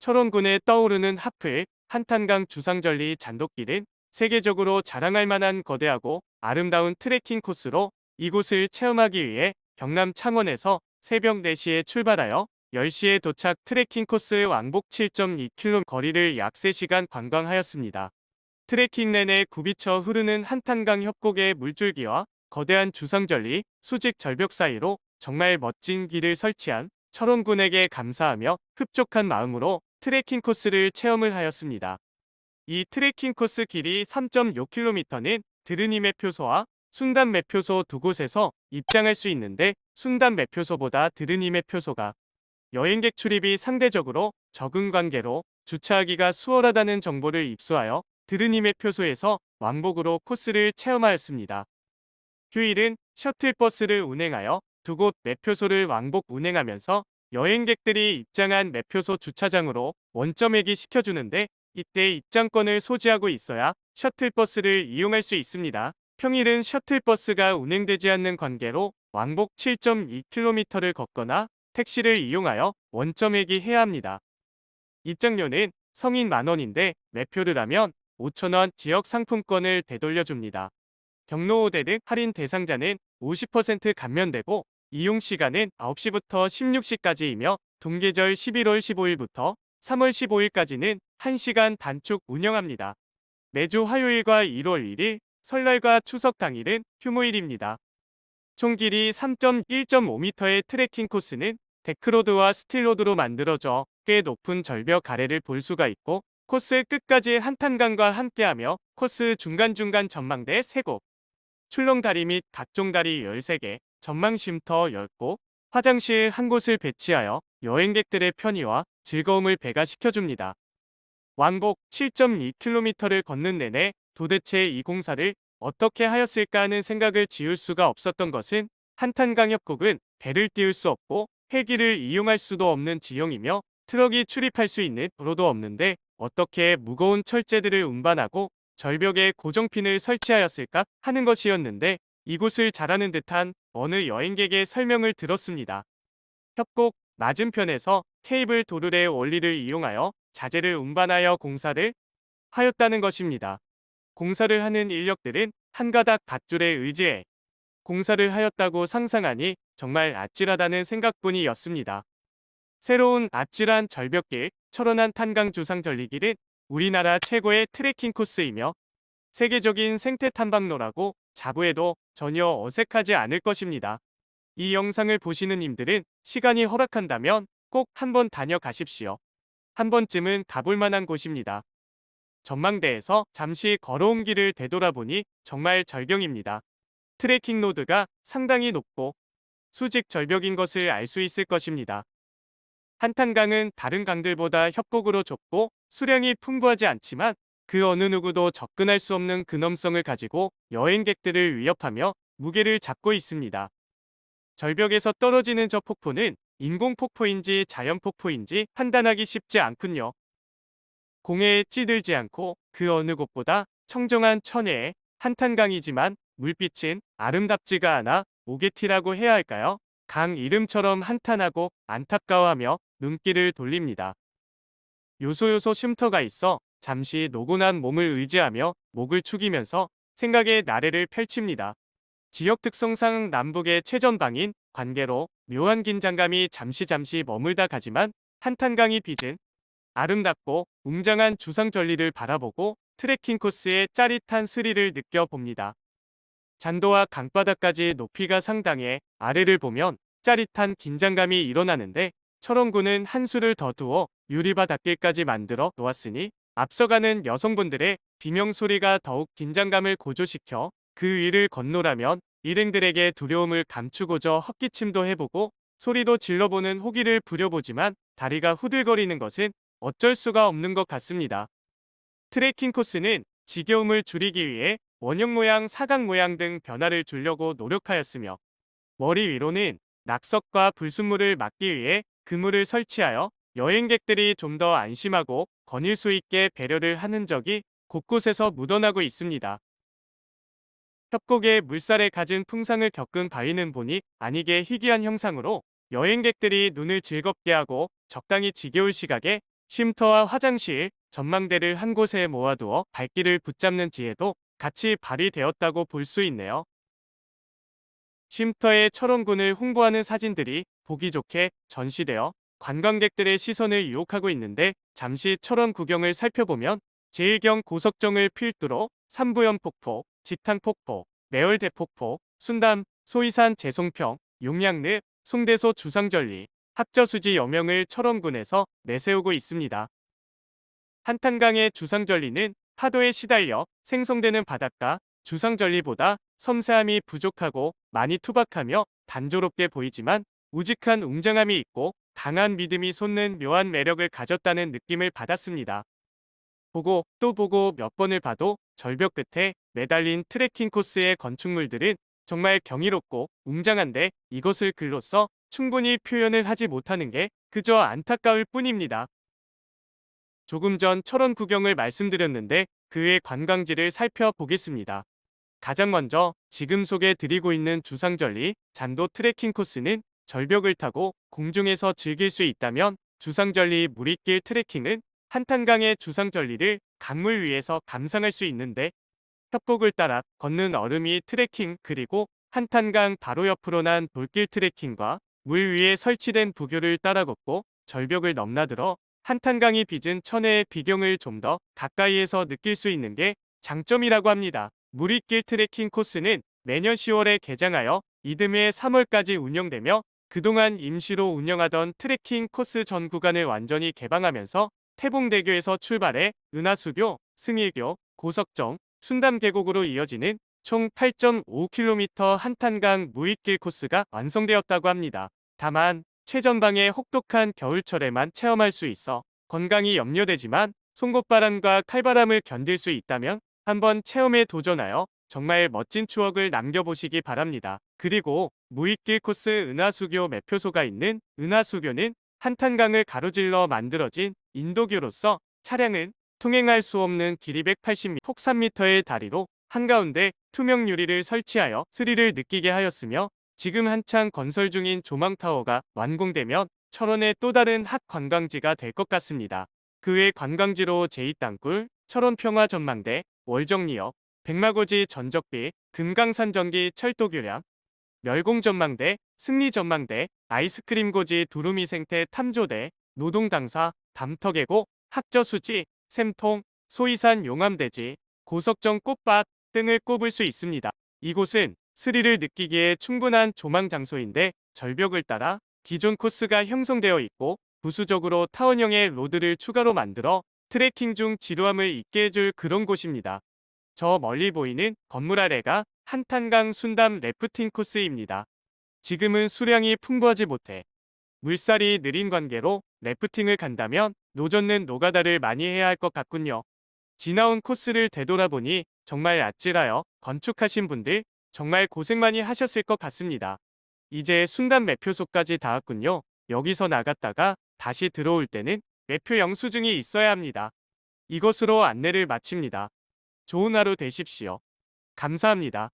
철원군에 떠오르는 하플, 한탄강 주상절리 잔돗길은 세계적으로 자랑할 만한 거대하고 아름다운 트레킹 코스로 이곳을 체험하기 위해 경남 창원에서 새벽 4시에 출발하여 10시에 도착. 트레킹 코스 왕복 7.2km 거리를 약 3시간 관광하였습니다. 트레킹 내내 굽이쳐 흐르는 한탄강 협곡의 물줄기와 거대한 주상절리, 수직 절벽 사이로 정말 멋진 길을 설치한 철원군에게 감사하며 흡족한 마음으로 트레킹 코스를 체험을 하였습니다. 이 트레킹 코스 길이 3.6km는 드르니 매표소와 순단 매표소 두 곳에서 입장할 수 있는데, 순단 매표소보다 드르니 매표소가 여행객 출입이 상대적으로 적은 관계로 주차하기가 수월하다는 정보를 입수하여 드르니 매표소에서 왕복으로 코스를 체험하였습니다. 휴일은 셔틀버스를 운행하여 두 곳 매표소를 왕복 운행하면서 여행객들이 입장한 매표소 주차장으로 원점액이 시켜주는데, 이때 입장권을 소지하고 있어야 셔틀버스를 이용할 수 있습니다. 평일은 셔틀버스가 운행되지 않는 관계로 왕복 7.2km를 걷거나 택시를 이용하여 원점액이 해야 합니다. 입장료는 성인 만원인데 매표를 하면 5,000원 지역 상품권을 되돌려줍니다. 경로우대 등 할인 대상자는 50% 감면되고, 이용시간은 9시부터 16시까지이며 동계절 11월 15일부터 3월 15일까지는 1시간 단축 운영합니다. 매주 화요일과 1월 1일, 설날과 추석 당일은 휴무일입니다. 총 길이 3.1.5m의 트레킹 코스는 데크로드와 스틸로드로 만들어져 꽤 높은 절벽 아래를 볼 수가 있고, 코스 끝까지 한탄강과 함께하며 코스 중간중간 전망대 3곳, 출렁다리 및 각종 다리 13개, 전망 쉼터 10곳, 화장실 한 곳을 배치하여 여행객들의 편의와 즐거움을 배가시켜줍니다. 왕복 7.2km를 걷는 내내 도대체 이 공사를 어떻게 하였을까 하는 생각을 지울 수가 없었던 것은, 한탄강 협곡은 배를 띄울 수 없고 헬기를 이용할 수도 없는 지형이며 트럭이 출입할 수 있는 도로도 없는데 어떻게 무거운 철제들을 운반하고 절벽에 고정핀을 설치하였을까 하는 것이었는데, 이곳을 잘하는 듯한 어느 여행객의 설명을 들었습니다. 협곡 맞은편에서 케이블 도르의 원리를 이용하여 자재를 운반하여 공사를 하였다는 것입니다. 공사를 하는 인력들은 한 가닥 밧줄에 의지해 공사를 하였다고 상상하니 정말 아찔하다는 생각뿐이었습니다. 새로운 아찔한 절벽길, 철원 한탄강 주상절리길은 우리나라 최고의 트레킹 코스이며 세계적인 생태 탐방로라고 자부해도 전혀 어색하지 않을 것입니다. 이 영상을 보시는 님들은 시간이 허락한다면 꼭 한번 다녀가십시오. 한 번쯤은 가볼 만한 곳입니다. 전망대에서 잠시 걸어온 길을 되돌아보니 정말 절경입니다. 트레킹 로드가 상당히 높고 수직 절벽인 것을 알 수 있을 것입니다. 한탄강은 다른 강들보다 협곡으로 좁고 수량이 풍부하지 않지만 그 어느 누구도 접근할 수 없는 근엄성을 가지고 여행객들을 위협하며 무게를 잡고 있습니다. 절벽에서 떨어지는 저 폭포는 인공폭포인지 자연폭포인지 판단하기 쉽지 않군요. 공해에 찌들지 않고 그 어느 곳보다 청정한 천혜의 한탄강이지만 물빛은 아름답지가 않아 오게티라고 해야 할까요? 강 이름처럼 한탄하고 안타까워하며 눈길을 돌립니다. 요소요소 쉼터가 있어 잠시 노곤한 몸을 의지하며 목을 축이면서 생각의 나래를 펼칩니다. 지역 특성상 남북의 최전방인 관계로 묘한 긴장감이 잠시 머물다 가지만, 한탄강이 빚은 아름답고 웅장한 주상절리를 바라보고 트레킹 코스의 짜릿한 스릴을 느껴봅니다. 잔도와 강바닥까지 높이가 상당해 아래를 보면 짜릿한 긴장감이 일어나는데, 철원군은 한 수를 더 두어 유리바닷길까지 만들어 놓았으니 앞서가는 여성분들의 비명소리가 더욱 긴장감을 고조시켜 그 위를 건너라면 일행들에게 두려움을 감추고저 헛기침도 해보고 소리도 질러보는 호기를 부려보지만 다리가 후들거리는 것은 어쩔 수가 없는 것 같습니다. 트레킹 코스는 지겨움을 줄이기 위해 원형 모양, 사각 모양 등 변화를 주려고 노력하였으며, 머리 위로는 낙석과 불순물을 막기 위해 그물을 설치하여 여행객들이 좀 더 안심하고 거닐 수 있게 배려를 하는 적이 곳곳에서 묻어나고 있습니다. 협곡의 물살에 갖은 풍상을 겪은 바위는 보니 아니게 희귀한 형상으로 여행객들이 눈을 즐겁게 하고 적당히 지겨울 시각에 쉼터와 화장실, 전망대를 한 곳에 모아두어 발길을 붙잡는 지혜도 같이 발휘되었다고 볼 수 있네요. 쉼터의 철원군을 홍보하는 사진들이 보기 좋게 전시되어 관광객들의 시선을 유혹하고 있는데, 잠시 철원 구경을 살펴보면 제1경 고석정을 필두로 삼부연 폭포, 직탕 폭포, 매월대 폭포, 순담, 소이산 재송평, 용량릉, 송대소 주상절리, 합저수지 여명을 철원군에서 내세우고 있습니다. 한탄강의 주상절리는 파도에 시달려 생성되는 바닷가 주상절리보다 섬세함이 부족하고 많이 투박하며 단조롭게 보이지만, 우직한 웅장함이 있고 강한 믿음이 솟는 묘한 매력을 가졌다는 느낌을 받았습니다. 보고 또 보고 몇 번을 봐도 절벽 끝에 매달린 트레킹 코스의 건축물들은 정말 경이롭고 웅장한데, 이것을 글로써 충분히 표현을 하지 못하는 게 그저 안타까울 뿐입니다. 조금 전 철원 구경을 말씀드렸는데, 그 외 관광지를 살펴보겠습니다. 가장 먼저 지금 소개 드리고 있는 주상절리 잔도 트레킹 코스는 절벽을 타고 공중에서 즐길 수 있다면, 주상절리 무리길 트레킹은 한탄강의 주상절리를 강물 위에서 감상할 수 있는데, 협곡을 따라 걷는 얼음이 트레킹, 그리고 한탄강 바로 옆으로 난 돌길 트레킹과 물 위에 설치된 부교를 따라 걷고 절벽을 넘나들어 한탄강이 빚은 천혜의 비경을 좀 더 가까이에서 느낄 수 있는 게 장점이라고 합니다. 무리길 트레킹 코스는 매년 10월에 개장하여 이듬해 3월까지 운영되며, 그동안 임시로 운영하던 트레킹 코스 전 구간을 완전히 개방하면서 태봉대교에서 출발해 은하수교, 승일교, 고석정, 순담 계곡으로 이어지는 총 8.5km 한탄강 무익길 코스가 완성되었다고 합니다. 다만 최전방의 혹독한 겨울철에만 체험할 수 있어 건강이 염려되지만, 송곳바람과 칼바람을 견딜 수 있다면 한번 체험에 도전하여 정말 멋진 추억을 남겨보시기 바랍니다. 그리고 무익길 코스 은하수교 매표소가 있는 은하수교는 한탄강을 가로질러 만들어진 인도교로서 차량은 통행할 수 없는 길이 180m, 폭 3m의 다리로 한가운데 투명 유리를 설치하여 스릴을 느끼게 하였으며, 지금 한창 건설 중인 조망타워가 완공되면 철원의 또 다른 핫 관광지가 될 것 같습니다. 그 외 관광지로 제2땅굴, 철원평화전망대, 월정리역, 백마고지 전적비, 금강산 전기 철도교량, 멸공전망대, 승리전망대, 아이스크림고지 두루미생태 탐조대, 노동당사, 담터계곡, 학저수지, 샘통, 소이산 용암대지, 고석정 꽃밭 등을 꼽을 수 있습니다. 이곳은 스릴을 느끼기에 충분한 조망 장소인데, 절벽을 따라 기존 코스가 형성되어 있고 부수적으로 타원형의 로드를 추가로 만들어 트레킹 중 지루함을 잊게 해줄 그런 곳입니다. 저 멀리 보이는 건물 아래가 한탄강 순담 래프팅 코스입니다. 지금은 수량이 풍부하지 못해 물살이 느린 관계로 래프팅을 간다면 노젓는 노가다를 많이 해야 할 것 같군요. 지나온 코스를 되돌아보니 정말 아찔하여 건축하신 분들 정말 고생 많이 하셨을 것 같습니다. 이제 순담 매표소까지 닿았군요. 여기서 나갔다가 다시 들어올 때는 매표 영수증이 있어야 합니다. 이것으로 안내를 마칩니다. 좋은 하루 되십시오. 감사합니다.